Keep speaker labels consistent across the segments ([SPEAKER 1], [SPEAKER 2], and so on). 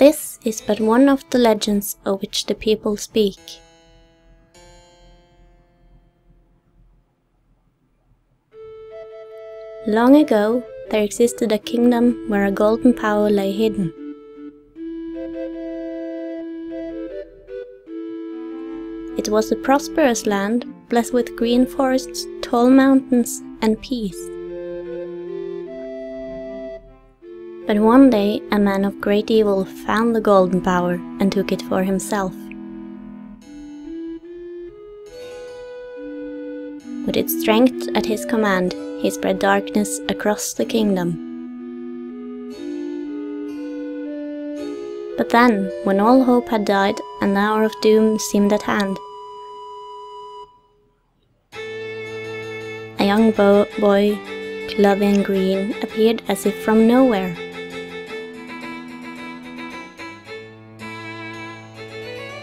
[SPEAKER 1] This is but one of the legends of which the people speak. Long ago, there existed a kingdom where a golden power lay hidden. It was a prosperous land, blessed with green forests, tall mountains, and peace. But one day, a man of great evil found the golden power and took it for himself. With its strength at his command, he spread darkness across the kingdom. But then, when all hope had died and the hour of doom seemed at hand, a young boy, clothed in green, appeared as if from nowhere.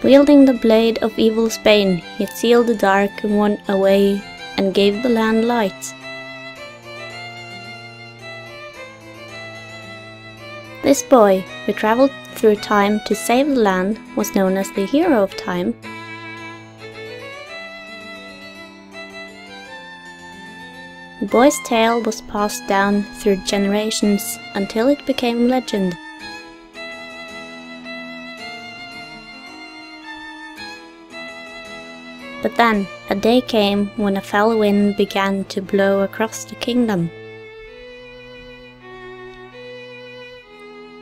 [SPEAKER 1] Wielding the blade of evil's bane, he sealed the dark one away and gave the land light. This boy, who traveled through time to save the land, was known as the hero of time. The boy's tale was passed down through generations until it became legend. But then, a day came when a fell wind began to blow across the kingdom.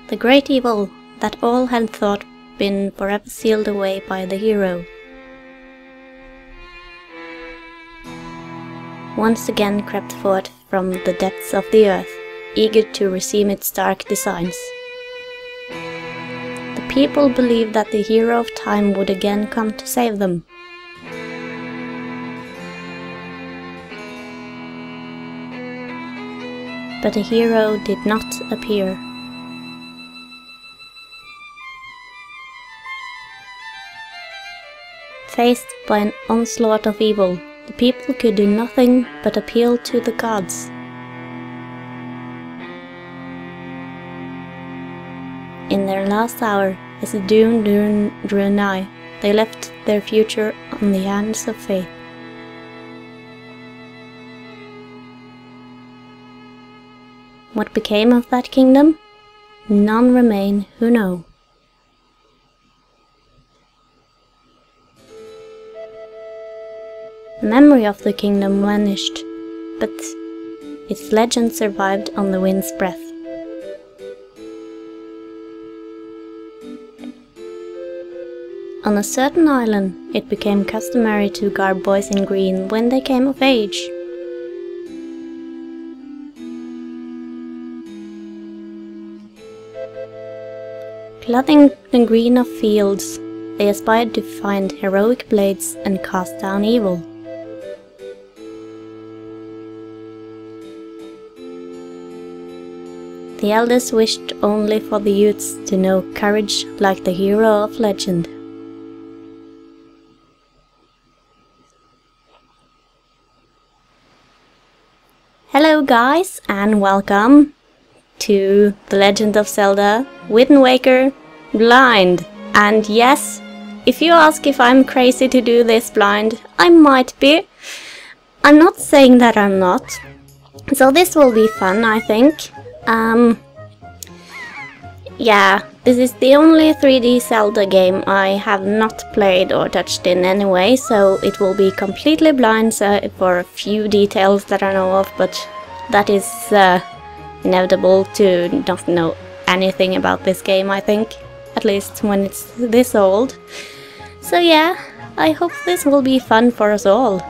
[SPEAKER 1] The great evil that all had thought been forever sealed away by the hero once again crept forth from the depths of the earth, eager to resume its dark designs. The people believed that the hero of time would again come to save them. But the hero did not appear. Faced by an onslaught of evil, the people could do nothing but appeal to the gods. In their last hour, as the doom drew nigh, they left their future on the hands of fate. What became of that kingdom? None remain who know. The memory of the kingdom vanished, but its legend survived on the wind's breath. On a certain island, it became customary to guard boys in green when they came of age. Clothing the green of fields, they aspired to find heroic blades and cast down evil. The elders wished only for the youths to know courage like the hero of legend. Hello guys, and welcome to The Legend of Zelda Wind Waker Blind. And yes, if you ask if I'm crazy to do this blind, I might be. I'm not saying that I'm not. So this will be fun, I think. Yeah, this is the only 3D Zelda game I have not played or touched in any way, so it will be completely blind for a few details that I know of, but that is inevitable to not know anything about this game, I think. At least when it's this old. So yeah, I hope this will be fun for us all.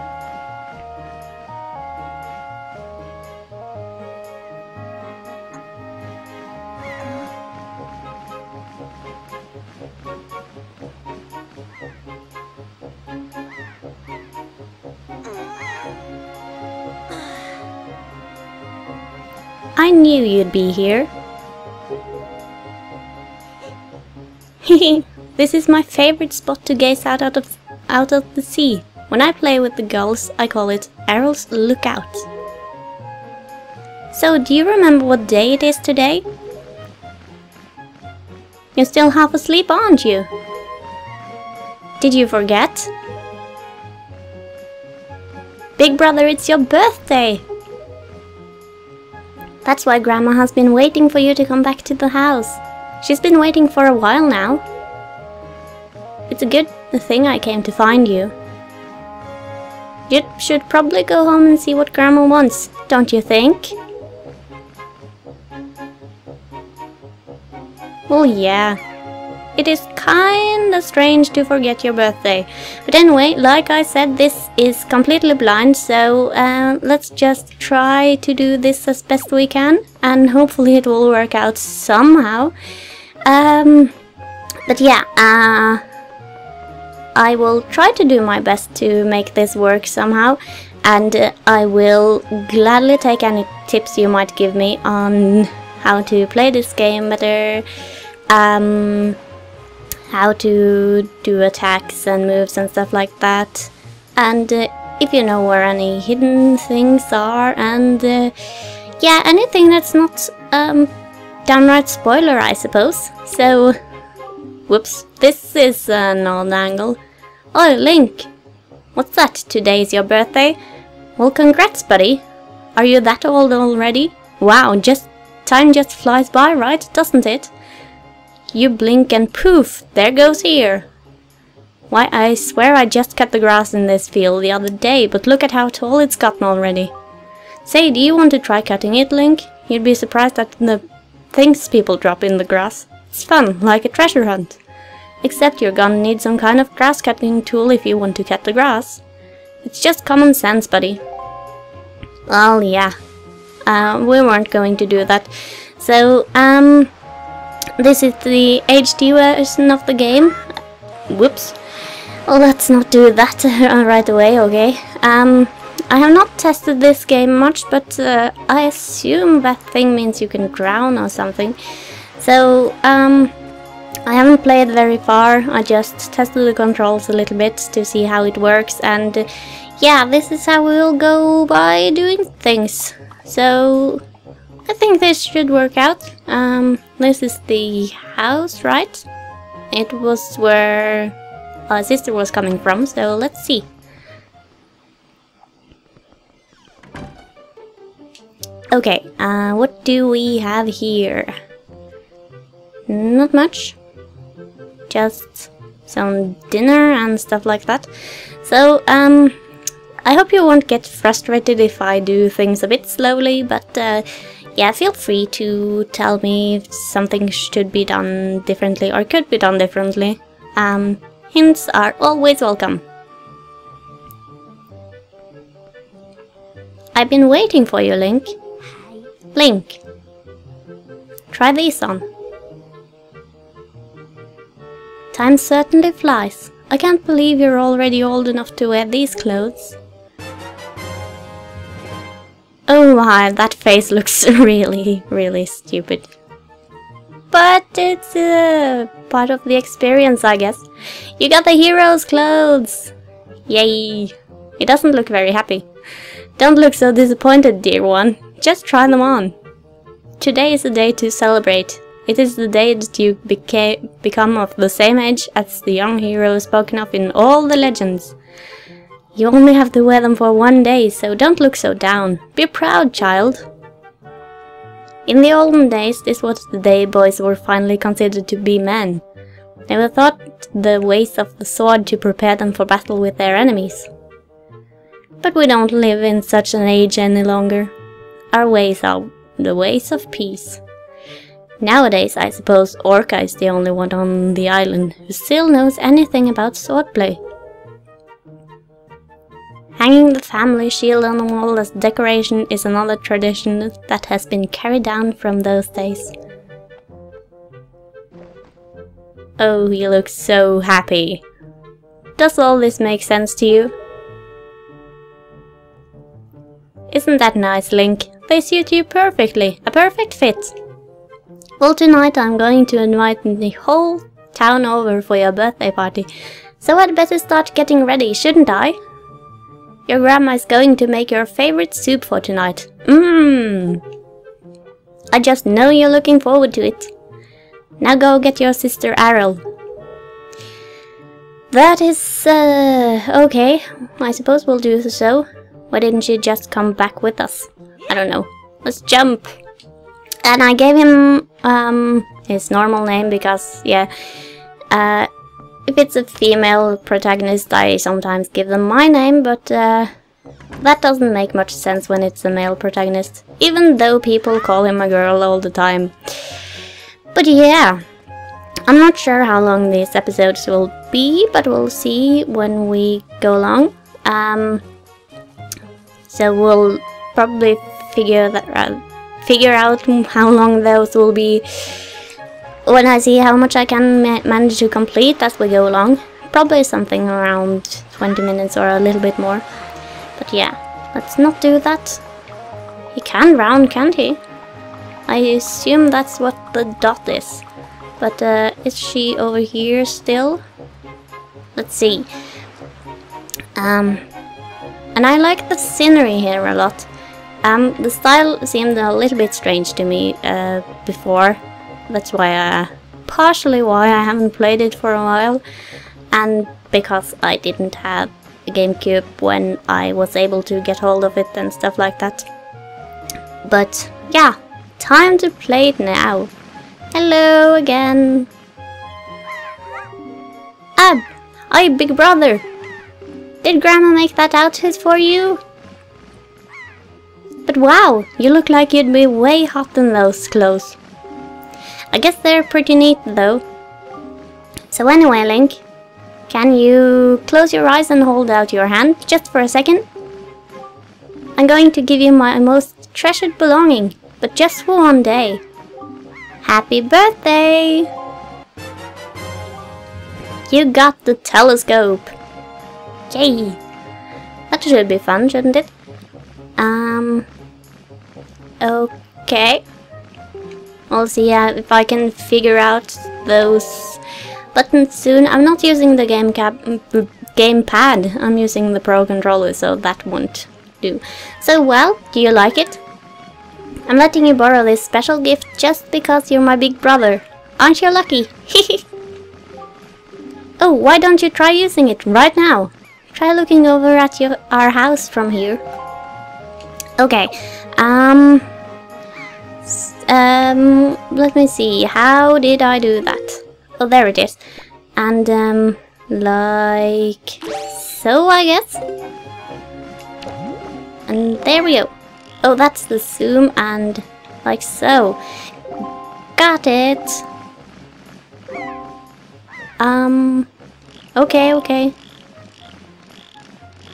[SPEAKER 1] I knew you'd be here. This is my favorite spot to gaze out of the sea. When I play with the girls, I call it Errol's Lookout. So, do you remember what day it is today? You're still half asleep, aren't you? Did you forget? Big brother, it's your birthday! That's why Grandma has been waiting for you to come back to the house. She's been waiting for a while now. It's a good thing I came to find you. You should probably go home and see what Grandma wants, don't you think? Well, yeah. It is kinda strange to forget your birthday. But anyway, like I said, this is completely blind, so let's just try to do this as best we can. And hopefully it will work out somehow. But yeah, I will try to do my best to make this work somehow. And I will gladly take any tips you might give me on how to play this game better. How to do attacks and moves and stuff like that, and if you know where any hidden things are, and yeah, anything that's not downright spoiler, I suppose. So, whoops, this is an old angle. Oh, Link, what's that? Today's your birthday? Well, congrats, buddy. Are you that old already? Wow, time just flies by, right? Doesn't it? You blink and poof, there goes a year. Why, I swear I just cut the grass in this field the other day, but look at how tall it's gotten already. Say, do you want to try cutting it, Link? You'd be surprised at the things people drop in the grass. It's fun, like a treasure hunt. Except you're gonna need some kind of grass cutting tool if you want to cut the grass. It's just common sense, buddy. Well, yeah. We weren't going to do that. So, this is the HD version of the game. Whoops. Well, let's not do that right away, okay? I have not tested this game much, but I assume that thing means you can drown or something. So, I haven't played very far. I just tested the controls a little bit to see how it works, and yeah, this is how we'll go by doing things. So, I think this should work out. This is the house, right? It was where our sister was coming from, so let's see. Okay, what do we have here? Not much. Just some dinner and stuff like that. So, I hope you won't get frustrated if I do things a bit slowly, but yeah, feel free to tell me if something should be done differently or could be done differently. Hints are always welcome. I've been waiting for you, Link. Link, try these on. Time certainly flies. I can't believe you're already old enough to wear these clothes. Oh my, that face looks really, really stupid. But it's part of the experience, I guess. You got the hero's clothes! Yay! He doesn't look very happy. Don't look so disappointed, dear one. Just try them on. Today is a day to celebrate. It is the day that you become of the same age as the young hero spoken of in all the legends. You only have to wear them for one day, so don't look so down. Be proud, child. In the olden days, this was the day boys were finally considered to be men. They were taught the ways of the sword to prepare them for battle with their enemies. But we don't live in such an age any longer. Our ways are the ways of peace. Nowadays, I suppose Orca is the only one on the island who still knows anything about swordplay. Hanging the family shield on the wall as decoration is another tradition that has been carried down from those days. Oh, you look so happy. Does all this make sense to you? Isn't that nice, Link? They suit you perfectly. A perfect fit. Well, tonight I'm going to invite the whole town over for your birthday party. So I'd better start getting ready, shouldn't I? Your grandma is going to make your favorite soup for tonight. I just know you're looking forward to it. Now go get your sister Aryll. That is, okay. I suppose we'll do so. Why didn't she just come back with us? I don't know. Let's jump. And I gave him, his normal name because, yeah, if it's a female protagonist, I sometimes give them my name, but, that doesn't make much sense when it's a male protagonist, even though people call him a girl all the time. But yeah, I'm not sure how long these episodes will be, but we'll see when we go along. So we'll probably figure out how long those will be when I see how much I can manage to complete as we go along. Probably something around 20 minutes or a little bit more. But yeah, let's not do that. He can round, can't he? I assume that's what the dot is. But is she over here still? Let's see. And I like the scenery here a lot. The style seemed a little bit strange to me before. That's why partially why I haven't played it for a while. And because I didn't have a GameCube when I was able to get hold of it and stuff like that. But yeah, time to play it now. Hello again. Ab, hi big brother. Did Grandma make that outfit for you? But wow, you look like you'd be way hot in those clothes. I guess they're pretty neat though. So anyway, Link, can you close your eyes and hold out your hand just for a second? I'm going to give you my most treasured belonging, but just for one day. Happy birthday! You got the telescope! Yay! That should be fun, shouldn't it? Okay. We'll see if I can figure out those buttons soon. I'm not using the gamepad. I'm using the Pro Controller, so that won't do. So, well, do you like it? I'm letting you borrow this special gift just because you're my big brother. Aren't you lucky? Oh, why don't you try using it right now? Try looking over at our house from here. Okay, let me see, how did I do that? Oh, there it is. And, like so, I guess? And there we go. Oh, that's the zoom, and like so. Got it! Okay.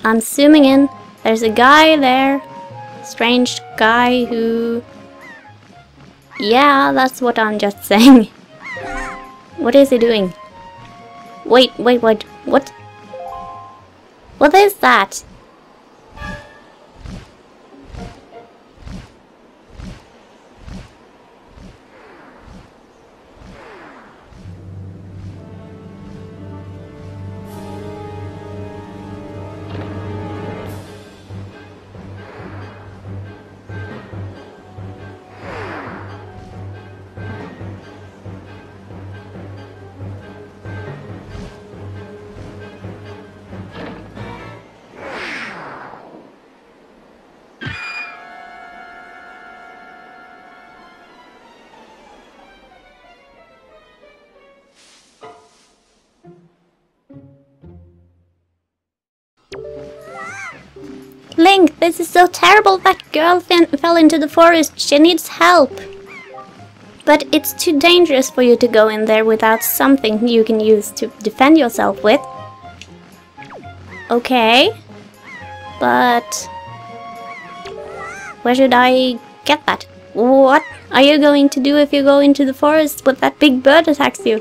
[SPEAKER 1] I'm zooming in. There's a guy there. Strange guy who... Yeah, that's what I'm just saying. What is he doing? Wait. What? What is that? Link, this is so terrible. That girl fell into the forest. She needs help. But it's too dangerous for you to go in there without something you can use to defend yourself with. Okay. But... where should I get that? What are you going to do if you go into the forest but that big bird attacks you?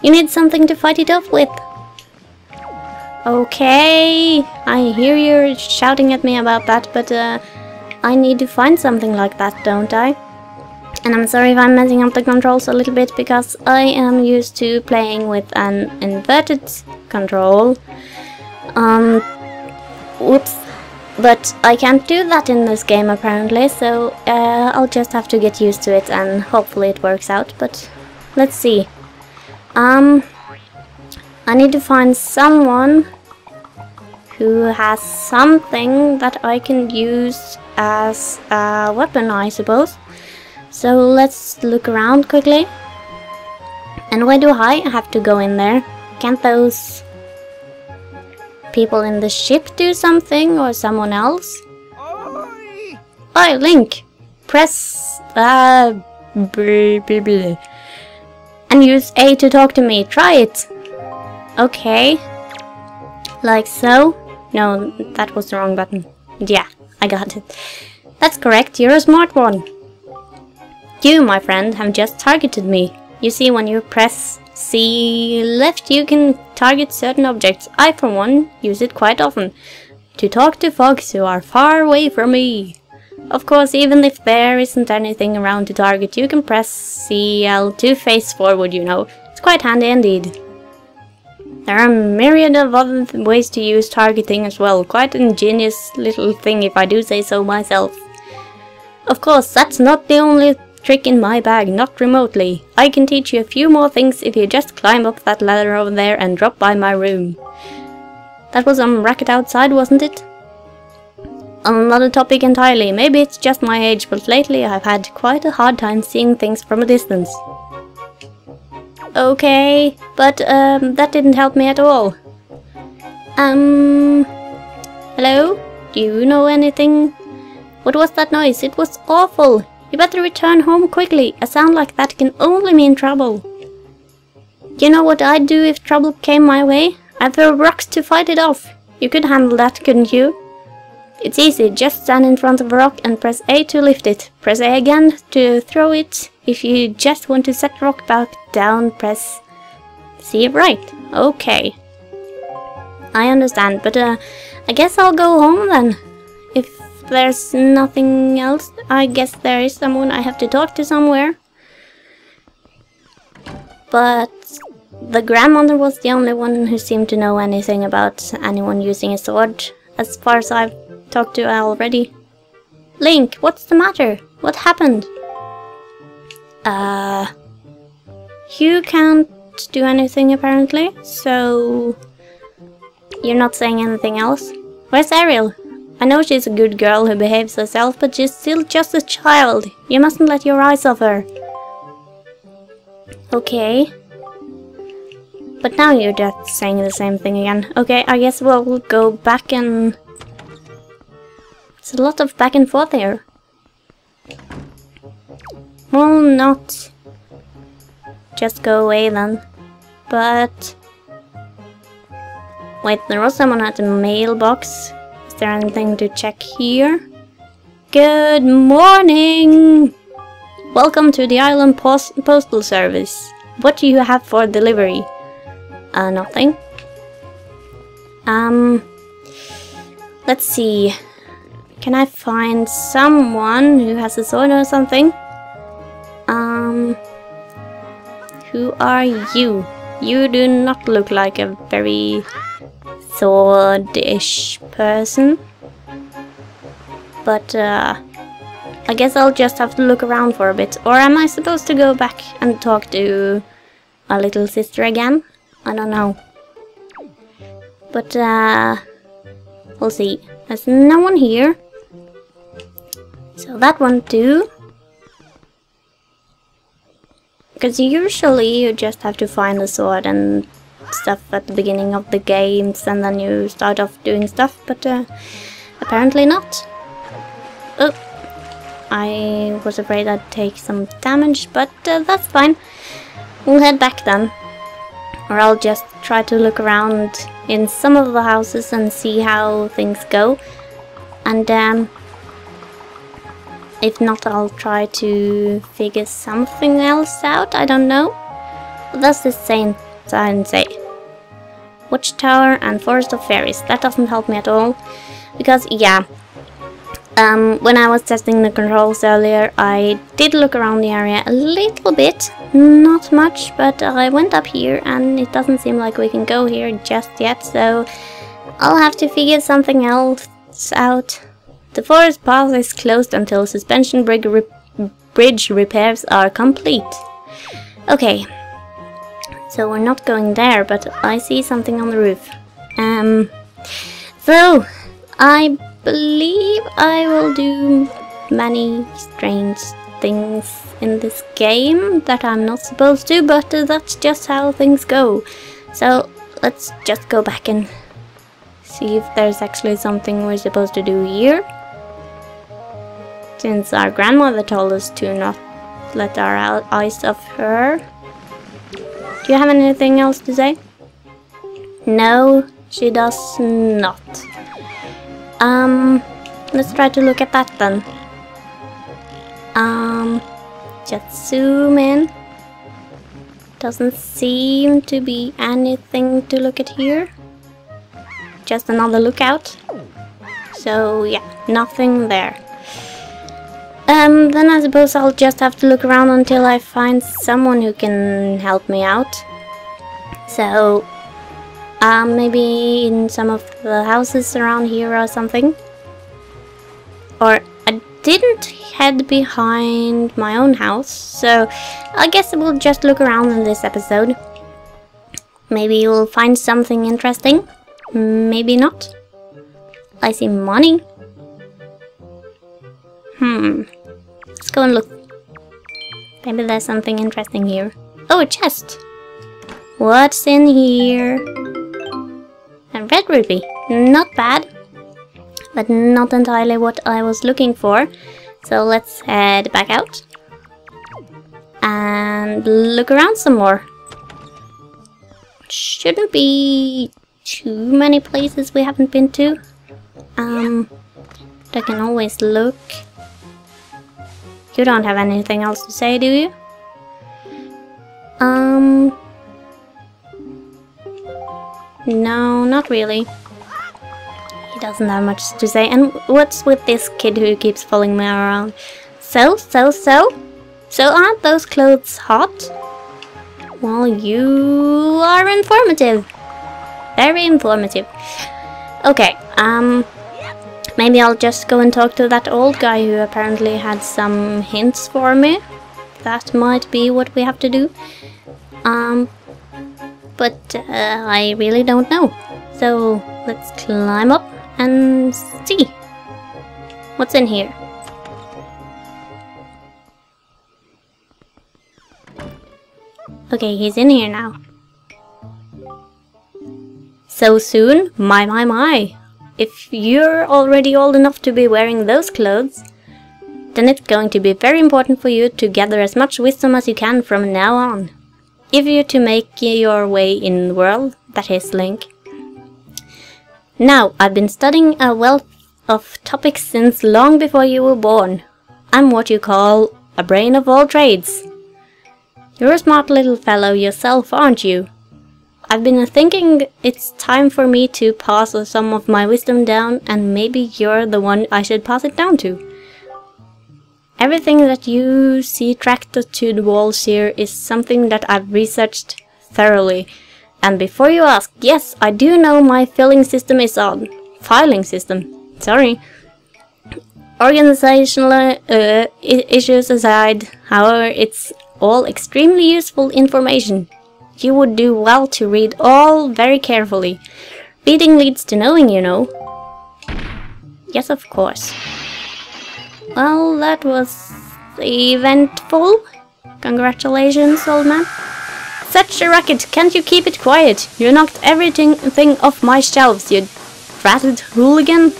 [SPEAKER 1] You need something to fight it off with. Okay, I hear you shouting at me about that, but I need to find something like that, don't I? And I'm sorry if I'm messing up the controls a little bit, because I am used to playing with an inverted control. Whoops. But I can't do that in this game apparently, so I'll just have to get used to it and hopefully it works out, but let's see. I need to find someone who has something that I can use as a weapon, I suppose. So let's look around quickly. And why do I have to go in there? Can't those people in the ship do something, or someone else? Oi, Link! Press and use A to talk to me. Try it! Okay. Like so. No, that was the wrong button. Yeah, I got it. That's correct, you're a smart one. You, my friend, have just targeted me. You see, when you press C left, you can target certain objects. I, for one, use it quite often. To talk to folks who are far away from me. Of course, even if there isn't anything around to target, you can press CL to face forward, you know. It's quite handy indeed. There are a myriad of other ways to use targeting as well. Quite an ingenious little thing, if I do say so myself. Of course, that's not the only trick in my bag, not remotely. I can teach you a few more things if you just climb up that ladder over there and drop by my room. That was some racket outside, wasn't it? Another topic entirely. Maybe it's just my age, but lately I've had quite a hard time seeing things from a distance. Okay, but that didn't help me at all. Hello? Do you know anything? What was that noise? It was awful. You better return home quickly. A sound like that can only mean trouble. You know what I'd do if trouble came my way? I'd throw rocks to fight it off. You could handle that, couldn't you? It's easy, just stand in front of a rock and press A to lift it. Press A again to throw it. If you just want to set the rock back down, press C right. Okay. I understand, but I guess I'll go home then. If there's nothing else, I guess there is someone I have to talk to somewhere. But the grandmother was the only one who seemed to know anything about anyone using a sword, as far as I've talked to already. Link, what's the matter? What happened? You can't do anything apparently, so you're not saying anything else? Where's Ariel? I know she's a good girl who behaves herself, but she's still just a child. You mustn't let your eyes off her. Okay. But now you're just saying the same thing again. Okay, I guess we'll go back and... It's a lot of back and forth here. Well, not just go away then. But... Wait, there was someone at the mailbox. Is there anything to check here? Good morning! Welcome to the Island Postal Service. What do you have for delivery? Nothing. Let's see. Can I find someone who has a sword or something? Who are you? You do not look like a very sword-ish person. But, I guess I'll just have to look around for a bit. Or am I supposed to go back and talk to our little sister again? I don't know. But, we'll see. There's no one here. So that one too. Because usually you just have to find the sword and stuff at the beginning of the games and then you start off doing stuff, but apparently not. Oh, I was afraid I'd take some damage, but that's fine. We'll head back then. Or I'll just try to look around in some of the houses and see how things go. And if not, I'll try to figure something else out. I don't know. What does this sign say? Watchtower and Forest of Fairies. That doesn't help me at all. Because, yeah. When I was testing the controls earlier, I did look around the area a little bit. Not much, but I went up here and it doesn't seem like we can go here just yet. So I'll have to figure something else out. The forest path is closed until suspension bridge repairs are complete. Okay, so we're not going there, but I see something on the roof. So I believe I will do many strange things in this game that I'm not supposed to, but that's just how things go. So let's just go back and see if there's actually something we're supposed to do here. Since our grandmother told us to not let our eyes off her. Do you have anything else to say? No, she does not. Let's try to look at that then. Just zoom in. Doesn't seem to be anything to look at here. Just another lookout. So yeah, nothing there. Then I suppose I'll just have to look around until I find someone who can help me out. So, maybe in some of the houses around here or something. Or I didn't head behind my own house, so I guess we'll just look around in this episode. Maybe we'll find something interesting. Maybe not. I see money. Let's go and look. Maybe there's something interesting here. Oh, a chest! What's in here? A red ruby. Not bad. But not entirely what I was looking for. So let's head back out. And look around some more. Shouldn't be too many places we haven't been to. But I can always look. You don't have anything else to say, do you? No, not really. He doesn't have much to say. And what's with this kid who keeps following me around? So aren't those clothes hot? Well, you are informative. Very informative. Okay, maybe I'll just go and talk to that old guy who apparently had some hints for me. That might be what we have to do. But I really don't know. So let's climb up and see what's in here. Okay, he's in here now. So soon? My. If you're already old enough to be wearing those clothes, then it's going to be very important for you to gather as much wisdom as you can from now on. If you're to make your way in the world, that is, Link. Now, I've been studying a wealth of topics since long before you were born. I'm what you call a brain of all trades. You're a smart little fellow yourself, aren't you? I've been thinking it's time for me to pass some of my wisdom down, and maybe you're the one I should pass it down to. Everything that you see tracked to the walls here is something that I've researched thoroughly. And before you ask, yes, I do know my filing system is on. Filing system, sorry. Organizational issues aside, however, it's all extremely useful information. You would do well to read all very carefully. Reading leads to knowing, you know. Yes, of course. Well, that was eventful. Congratulations, old man. Such a racket, can't you keep it quiet? You knocked everything off my shelves, you dratted hooligan.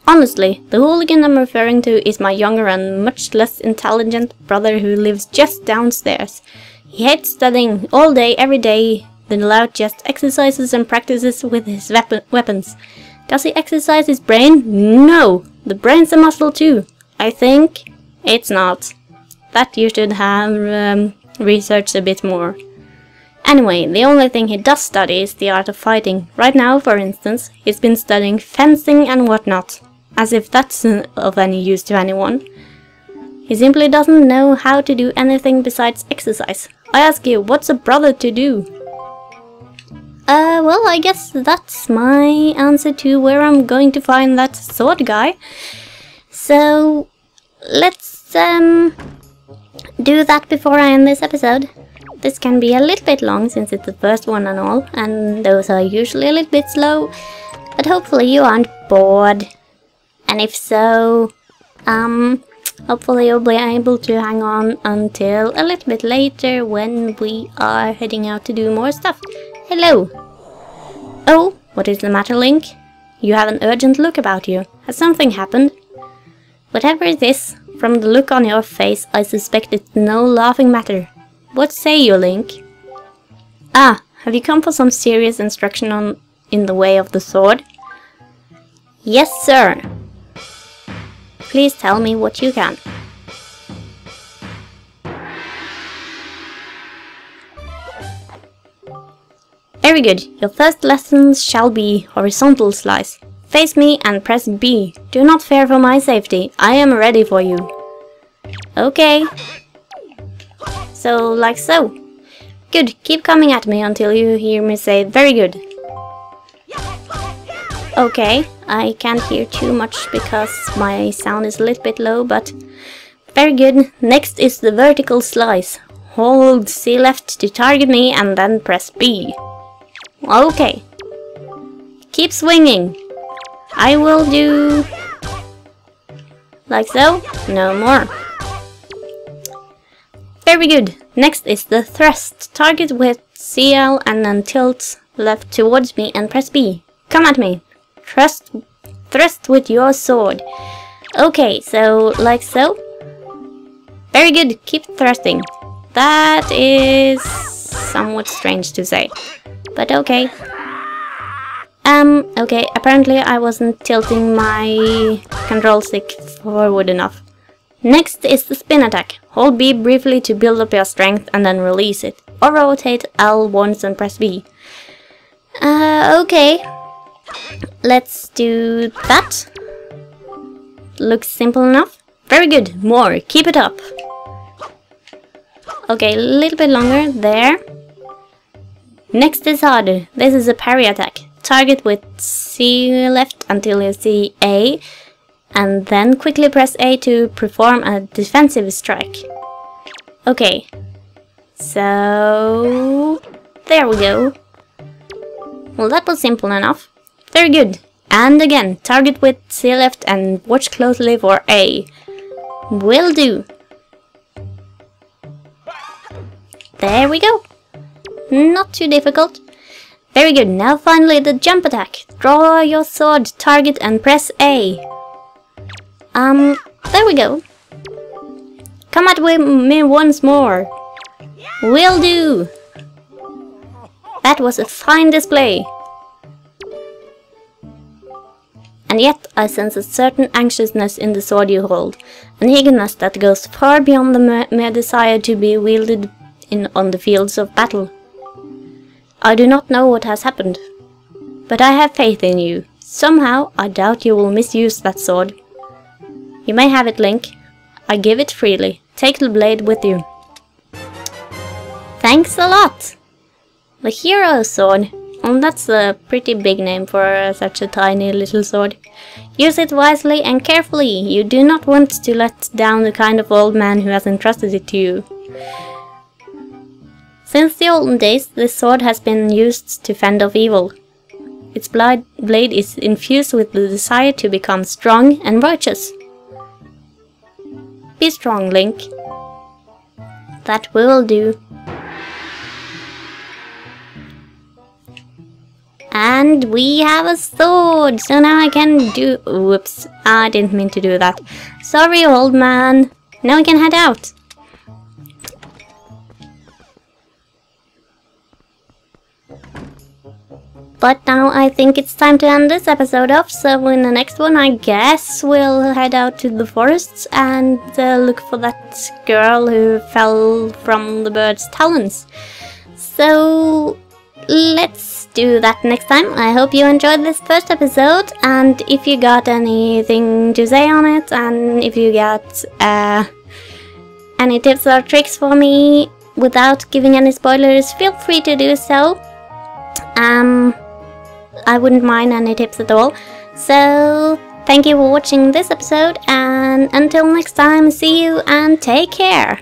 [SPEAKER 1] Honestly, the hooligan I'm referring to is my younger and much less intelligent brother who lives just downstairs. He hates studying all day, every day, then allowed just exercises and practices with his weapons. Does he exercise his brain? No! The brain's a muscle too. I think it's not. That you should have researched a bit more. Anyway, the only thing he does study is the art of fighting. Right now, for instance, he's been studying fencing and whatnot. As if that's of any use to anyone. He simply doesn't know how to do anything besides exercise. I ask you, what's a brother to do? Well, I guess that's my answer to where I'm going to find that sword guy. So, let's do that before I end this episode. This can be a little bit long since it's the first one and all, and those are usually a little bit slow, but hopefully you aren't bored. And if so, hopefully you'll be able to hang on until a little bit later when we are heading out to do more stuff. Hello! Oh, what is the matter, Link? You have an urgent look about you. Has something happened? Whatever it is, from the look on your face, I suspect it's no laughing matter. What say you, Link? Ah, have you come for some serious instruction in the way of the sword? Yes, sir. Please tell me what you can. Very good. Your first lessons shall be horizontal slice. Face me and press B. Do not fear for my safety. I am ready for you. Okay. So, like so. Good. Keep coming at me until you hear me say very good. Okay. I can't hear too much because my sound is a little bit low, but very good. Next is the vertical slice. Hold C left to target me and then press B. Okay. Keep swinging. I will do like so. No more. Very good. Next is the thrust. Target with CL and then tilt left towards me and press B. Come at me. Thrust with your sword. Okay, so like so. Very good. Keep thrusting. That is somewhat strange to say, but okay. Okay, apparently I wasn't tilting my control stick forward enough. Next is the spin attack. Hold B briefly to build up your strength and then release it. Or rotate L once and press B. Okay. Let's do that. Looks simple enough. Very good. More. Keep it up. Okay, a little bit longer. There. Next is harder. This is a parry attack. Target with C left until you see A, and then quickly press A to perform a defensive strike. Okay, so there we go. Well, that was simple enough. Very good. And again, target with C left and watch closely for A. Will do. There we go. Not too difficult. Very good. Now finally the jump attack. Draw your sword, target and press A. There we go. Come at me once more. Will do. That was a fine display. And yet I sense a certain anxiousness in the sword you hold. An eagerness that goes far beyond the mere desire to be wielded on the fields of battle. I do not know what has happened, but I have faith in you. Somehow, I doubt you will misuse that sword. You may have it, Link. I give it freely. Take the blade with you. Thanks a lot! The Hero Sword. That's a pretty big name for such a tiny little sword. Use it wisely and carefully. You do not want to let down the kind of old man who has entrusted it to you. Since the olden days, this sword has been used to fend off evil. Its blade is infused with the desire to become strong and righteous. Be strong, Link. That will do. And we have a sword, so now I can do... Whoops, I didn't mean to do that. Sorry, old man. Now we can head out. But now I think it's time to end this episode off, so in the next one I guess we'll head out to the forests and look for that girl who fell from the bird's talons. So let's do that next time. I hope you enjoyed this first episode, and if you got anything to say on it, and if you got any tips or tricks for me without giving any spoilers, feel free to do so. I wouldn't mind any tips at all. So, thank you for watching this episode, and until next time, see you and take care!